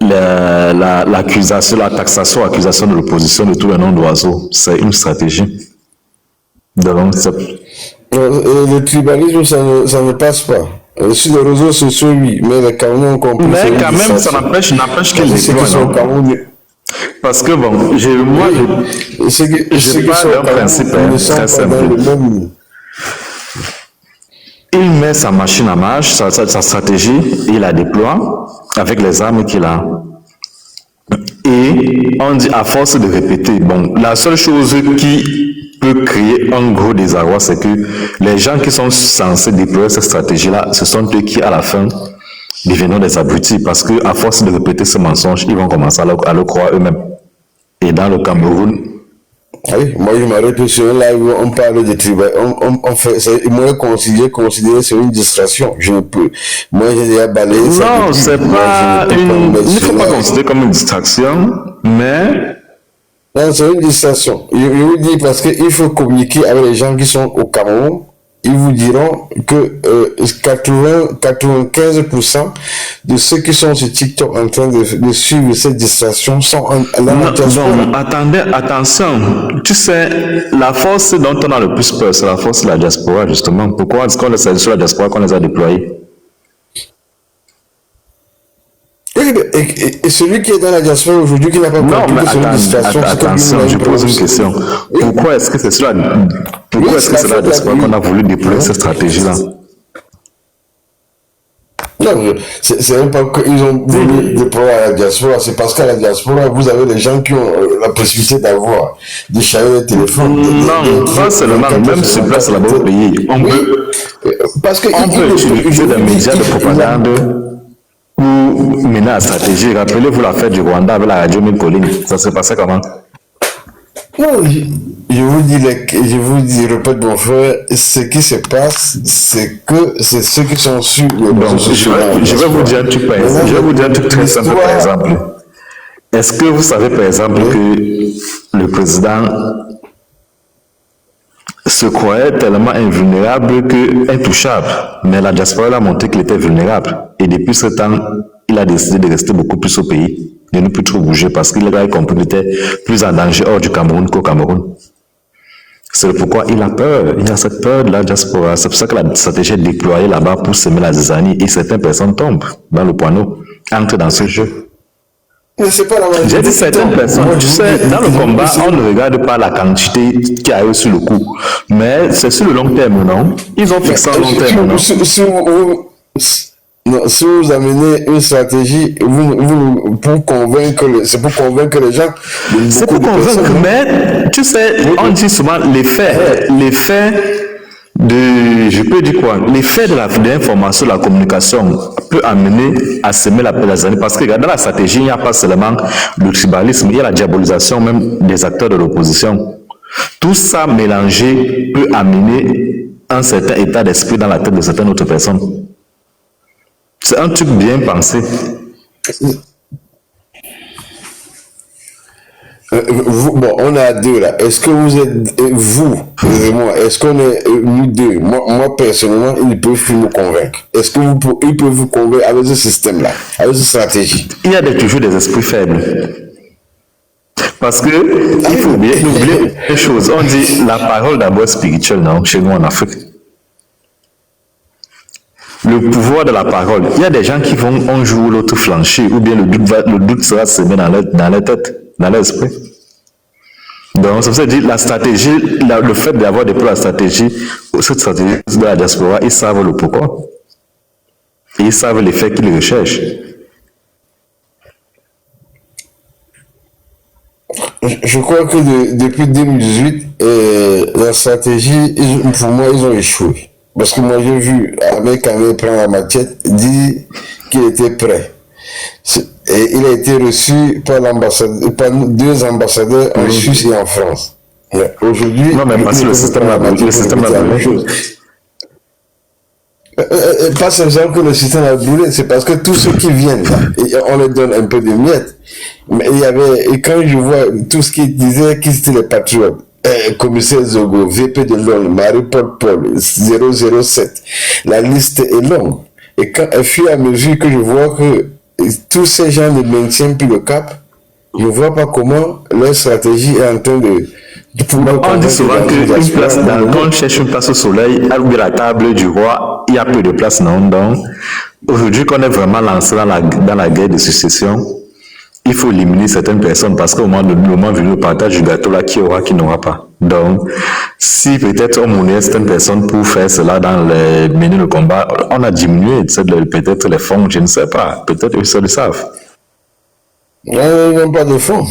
S9: L'accusation, la taxation, l'accusation de l'opposition de tous les noms d'oiseaux, c'est une stratégie. Donc,
S1: le tribalisme, ça ne passe pas. Sur les réseaux sociaux, oui, mais les Camerounais ont compris.
S9: Mais quand même, ça n'empêche qu'ils déploient. Parce que bon, moi, j'ai pas un principe très simple. Il met sa machine en marche, sa stratégie, il la déploie avec les armes qu'il a. Et on dit à force de répéter, bon, la seule chose qui peut créer un gros désarroi, c'est que les gens qui sont censés déployer cette stratégie-là, ce sont eux qui, à la fin, deviendront des abrutis, parce que à force de répéter ce mensonge, ils vont commencer à le croire eux-mêmes. Et dans le Cameroun,
S1: oui, moi je m'arrête sur un live, on parle de tribal, on fait, moi considérer c'est une distraction, je ne peux. Moi j'ai déjà balayé.
S9: Non, c'est pas une. Il ne faut pas considérer comme une distraction, mais.
S1: Non, c'est une distraction. Je vous dis parce qu'il faut communiquer avec les gens qui sont au Cameroun. Ils vous diront que 95% de ceux qui sont sur TikTok en train de suivre cette distraction sont
S9: non, attendez, attention. Tu sais, la force dont on a le plus peur, c'est la force de la diaspora, justement. Pourquoi est-ce qu'on est sur la diaspora qu'on les a déployés?
S1: Et celui qui est dans la diaspora aujourd'hui qui n'a pas compris que c'est une distraction,
S9: attention, je pose une question. Pourquoi est-ce que c'est sur la diaspora qu'on a voulu déployer cette stratégie-là?
S1: Non, c'est même pas qu'ils ont voulu déployer à la diaspora, c'est parce qu'à la diaspora, vous avez des gens qui ont la possibilité d'avoir des chariots de téléphone.
S9: Non, pas seulement, même sur place là-bas au pays. On peut utiliser des médias de propagande pour mener la stratégie. Rappelez-vous l'affaire du Rwanda avec la radio Mille-Collines. Ça s'est passé comment?
S1: Non, je vous dis, répète mon frère, ce qui se passe, c'est que c'est ceux qui sont sur le réseau social.
S9: Je vais vous dire un truc, je vais vous dire un truc très simple, par exemple. Est-ce que vous savez, par exemple, que le président se croyait tellement invulnérable que intouchable, mais la diaspora a montré qu'il était vulnérable. Et depuis ce temps, il a décidé de rester beaucoup plus au pays, de ne plus trop bouger, parce qu'il a compris qu'il était plus en danger hors du Cameroun qu'au Cameroun. C'est pourquoi il a peur. Il a cette peur de la diaspora. C'est pour ça que la stratégie est déployée là-bas pour semer la zizanie. Et certaines personnes tombent dans le poineau, entrent dans ce jeu. J'ai dit certaines personnes, tu sais, dans le combat, on ne regarde pas la quantité qui a eu sur le coup. Mais c'est sur le long terme, non? Ils ont fixé un long terme, non?
S1: Si vous amenez une stratégie pour convaincre, c'est pour convaincre les gens.
S9: C'est pour convaincre, mais tu sais, on dit souvent l'effet de, je peux dire quoi, l'effet de l'information, de la communication peut amener à semer la paix des années. Parce que dans la stratégie, il n'y a pas seulement le tribalisme, il y a la diabolisation même des acteurs de l'opposition. Tout ça mélangé peut amener un certain état d'esprit dans la tête de certaines autres personnes. C'est un truc bien pensé.
S1: Bon, on est à deux là. Est-ce que vous êtes, vous et moi, est-ce qu'on est nous deux? Moi personnellement, ils peuvent nous convaincre. Est-ce que ils peuvent vous convaincre avec ce système-là, avec cette stratégie?
S9: Il y a toujours des esprits faibles. Parce que, il faut oublier une chose. On dit la parole d'abord spirituelle, non, chez nous en Afrique. Le pouvoir de la parole. Il y a des gens qui vont un jour ou l'autre flancher, ou bien le doute sera semé dans leur tête, dans leur esprit. Donc, ça veut dire la stratégie, le fait d'avoir déployé la stratégie, cette stratégie de la diaspora, ils savent le pourquoi. Et ils savent l'effet qu'ils recherchent.
S1: Je crois que depuis 2018, la stratégie, pour moi, ils ont échoué. Parce que moi, j'ai vu Ahmed Kamé prendre la machette, dire qu'il était prêt. Et il a été reçu par deux ambassadeurs en Suisse et en France. Aujourd'hui,
S9: non, mais parce que le système a brûlé.
S1: Pas seulement que le système a brûlé, c'est parce que tous ceux qui viennent là, on leur donne un peu de miettes. Mais il y avait, et quand je vois tout ce qu'ils disaient, qui étaient les patriotes, commissaire Zogo, VP de l'ONU, Marie-Paul 007, la liste est longue. Et quand, au fur et à mesure que je vois que tous ces gens ne maintiennent plus le cap, je ne vois pas comment leur stratégie est en train de
S9: on dit souvent quand on cherche une place au soleil, à la table du roi, il y a peu de place, non? Donc, aujourd'hui qu'on est vraiment lancé dans la guerre de succession, il faut éliminer certaines personnes parce qu'au moment venu le partage du gâteau, là, qui aura, qui n'aura pas. Donc, si peut-être on monnaie certaines personnes pour faire cela mener le combat, on a diminué peut-être les fonds, je ne sais pas. Peut-être eux seuls le savent.
S1: Non, pas de fonds.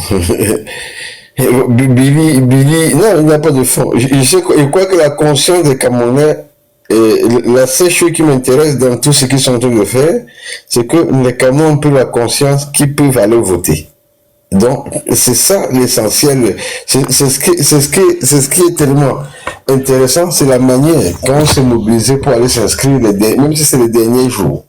S1: Billy, non, il n'y a pas de fond. Je crois que la conscience des Camerounais, la seule chose qui m'intéresse dans tout ce qu'ils sont en train de faire, c'est que les Camerounais ont pris la conscience qu'ils peuvent aller voter. Donc, c'est ça l'essentiel. C'est ce qui est tellement intéressant, c'est la manière quand on s'est mobilisé pour aller s'inscrire, même si c'est les derniers jours.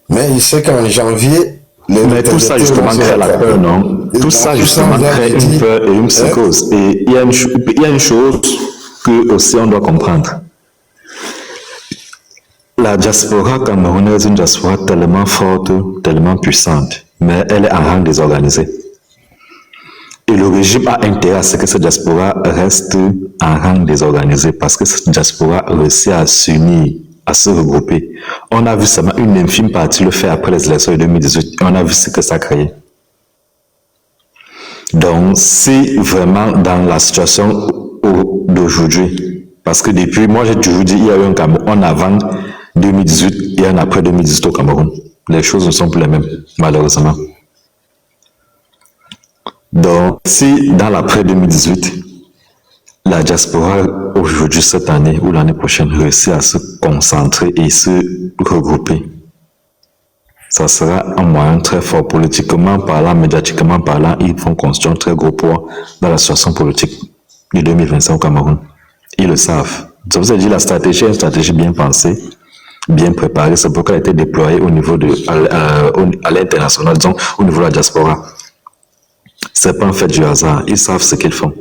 S1: Mais je sais qu'en janvier,
S9: mais tout ça justement crée la peur, non? Tout ça justement crée une peur et une psychose. Et il y a une chose que aussi on doit comprendre. La diaspora camerounaise est une diaspora tellement forte, tellement puissante, mais elle est en rang désorganisé. Et le régime a intérêt à ce que cette diaspora reste en rang désorganisé parce que cette diaspora réussit à s'unir, à se regrouper. On a vu seulement une infime partie le faire après les élections de 2018 et on a vu ce que ça a créé. Donc, c'est vraiment dans la situation d'aujourd'hui. Parce que depuis, moi j'ai toujours dit, il y a eu un Cameroun en avant 2018 et un après 2018 au Cameroun. Les choses ne sont plus les mêmes, malheureusement. Donc, si dans l'après 2018, la diaspora aujourd'hui, cette année ou l'année prochaine, réussit à se concentrer et se regrouper, ça sera un moyen très fort politiquement parlant, médiatiquement parlant. Ils vont construire un très gros poids dans la situation politique de 2025 au Cameroun. Ils le savent. Ça vous a dit, la stratégie est une stratégie bien pensée, bien préparée. C'est pourquoi elle a été déployée au niveau à l'international, disons, au niveau de la diaspora. C'est pas un fait du hasard. Ils savent ce qu'ils font.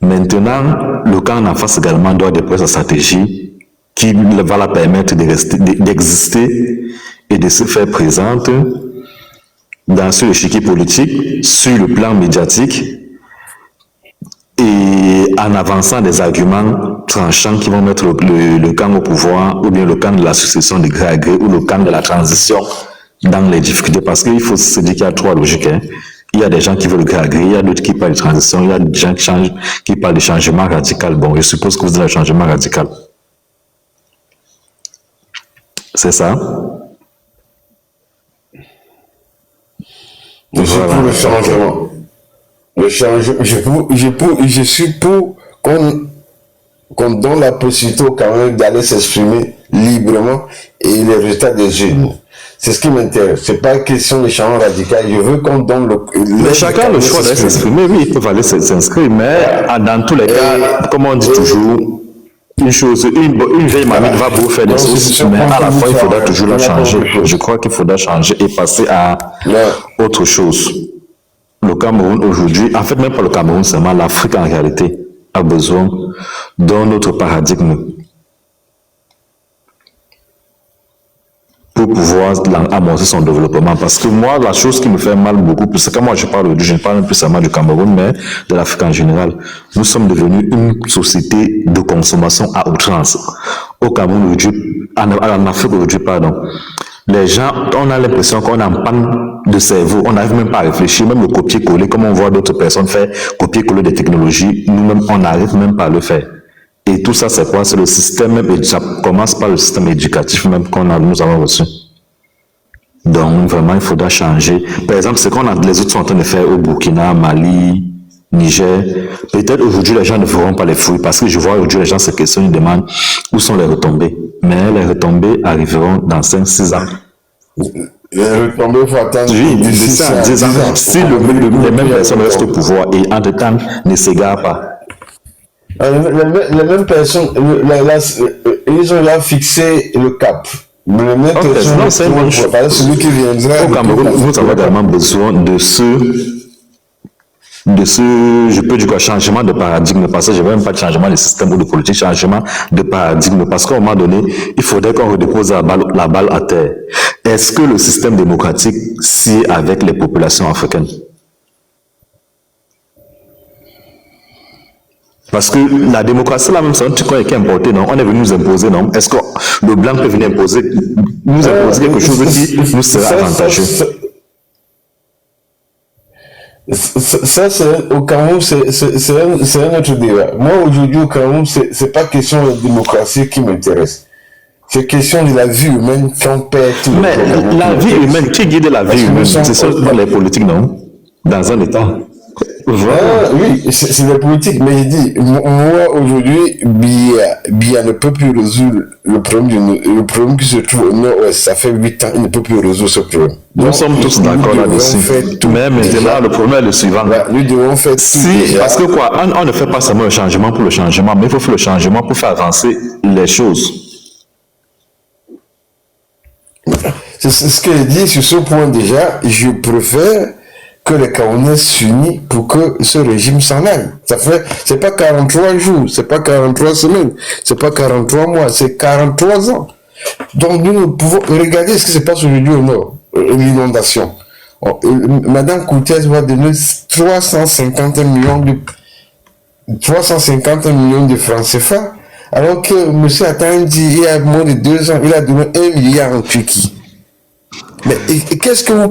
S9: Maintenant, le camp en face également doit déployer sa stratégie qui va la permettre d'exister et de se faire présente sur l'échiquier politique, sur le plan médiatique et en avançant des arguments tranchants qui vont mettre le camp au pouvoir ou bien le camp de la succession de gré à gré ou le camp de la transition dans les difficultés. Parce qu'il faut se dire qu'il y a trois logiques. Il y a des gens qui veulent le gré à gré, il y a d'autres qui parlent de transition, il y a des gens qui parlent de changement radical. Bon, je suppose que vous êtes le changement radical. C'est ça?
S1: Je suis pour le changement. Je suis pour qu'on donne la possibilité quand même d'aller s'exprimer librement et les résultats des urnes. C'est ce qui m'intéresse. C'est pas une question de changement radical. Je veux qu'on donne
S9: mais chacun a le choix d'aller s'exprimer. Oui, ils peuvent aller s'inscrire, mais dans tous les cas, comme on dit toujours, une vieille mamie va vous faire des sauces, mais à la fin, il faudra toujours la changer. Je crois qu'il faudra changer et passer à autre chose. Le Cameroun aujourd'hui, en fait, même pas le Cameroun seulement, l'Afrique en réalité a besoin d'un autre paradigme pour pouvoir amorcer son développement. Parce que moi, la chose qui me fait mal beaucoup, parce que moi je ne parle plus seulement du Cameroun, mais de l'Afrique en général. Nous sommes devenus une société de consommation à outrance. Au Cameroun aujourd'hui, en Afrique aujourd'hui, pardon. Les gens, on a l'impression qu'on est en panne de cerveau. On n'arrive même pas à réfléchir, même le copier-coller, comme on voit d'autres personnes faire copier-coller des technologies, nous-mêmes, on n'arrive même pas à le faire. Et tout ça, c'est quoi? C'est le système même, ça commence par le système éducatif même nous avons reçu. Donc, vraiment, il faudra changer. Par exemple, ce les autres sont en train de faire au Burkina, Mali, Niger. Peut-être aujourd'hui les gens ne feront pas les fouilles parce que je vois aujourd'hui les gens se questionnent, ils demandent où sont les retombées. Mais les retombées arriveront dans 5-6 ans.
S1: Les retombées, il faut attendre.
S9: Oui, de 5 à 10 ans. Si les mêmes personnes restent au pouvoir et entre-temps ne s'égarent pas.
S1: Les mêmes personnes, ils ont là fixé le cap. Mais les mêmes personnes,
S9: non, c'est une bonne chose.
S1: Celui qui viendra.
S9: Au Cameroun, nous avons également besoin de ce, je peux dire quoi, changement de paradigme, parce que je ne veux même pas de changement de système ou de politique, changement de paradigme, parce qu'à un moment donné, il faudrait qu'on redépose la balle à terre. Est-ce que le système démocratique sied avec les populations africaines? Parce que la démocratie, là même, c'est un truc qui est importé, non? On est venu nous imposer, non? Est-ce que le blanc peut venir nous imposer quelque chose qui nous serait avantageux?
S1: Ça, au Cameroun, c'est un autre débat. Moi, aujourd'hui, au Cameroun, c'est pas question de démocratie qui m'intéresse. C'est question de la vie humaine qu'on perd tout.
S9: Mais la vie humaine, qui guide la vie humaine? C'est ça dans les politiques, non? Dans un État.
S1: Voilà. Oui, c'est la politique, mais je dis, moi aujourd'hui, Biya ne peut plus résoudre le problème qui se trouve au nord-ouest. Ça fait 8 ans, il ne peut plus résoudre ce problème.
S9: Nous sommes tous d'accord là-dessus. Mais maintenant, le problème est le suivant.
S1: Nous devons faire tout.
S9: Parce que quoi, on ne fait pas seulement le changement pour le changement, mais il faut faire le changement pour faire avancer les choses.
S1: C'est ce que je dis sur ce point déjà. Je préfère que les Camerounais s'unissent pour que ce régime s'en aille. C'est pas 43 jours, c'est pas 43 semaines, c'est pas 43 mois, c'est 43 ans. Donc nous pouvons regarder ce qui se passe aujourd'hui au nord, l'inondation. Madame Koutès va donner 350 millions de francs CFA, alors que M. Attandi, il y a moins de 2 ans, il a donné 1 milliard en Turquie. Mais qu'est-ce que vous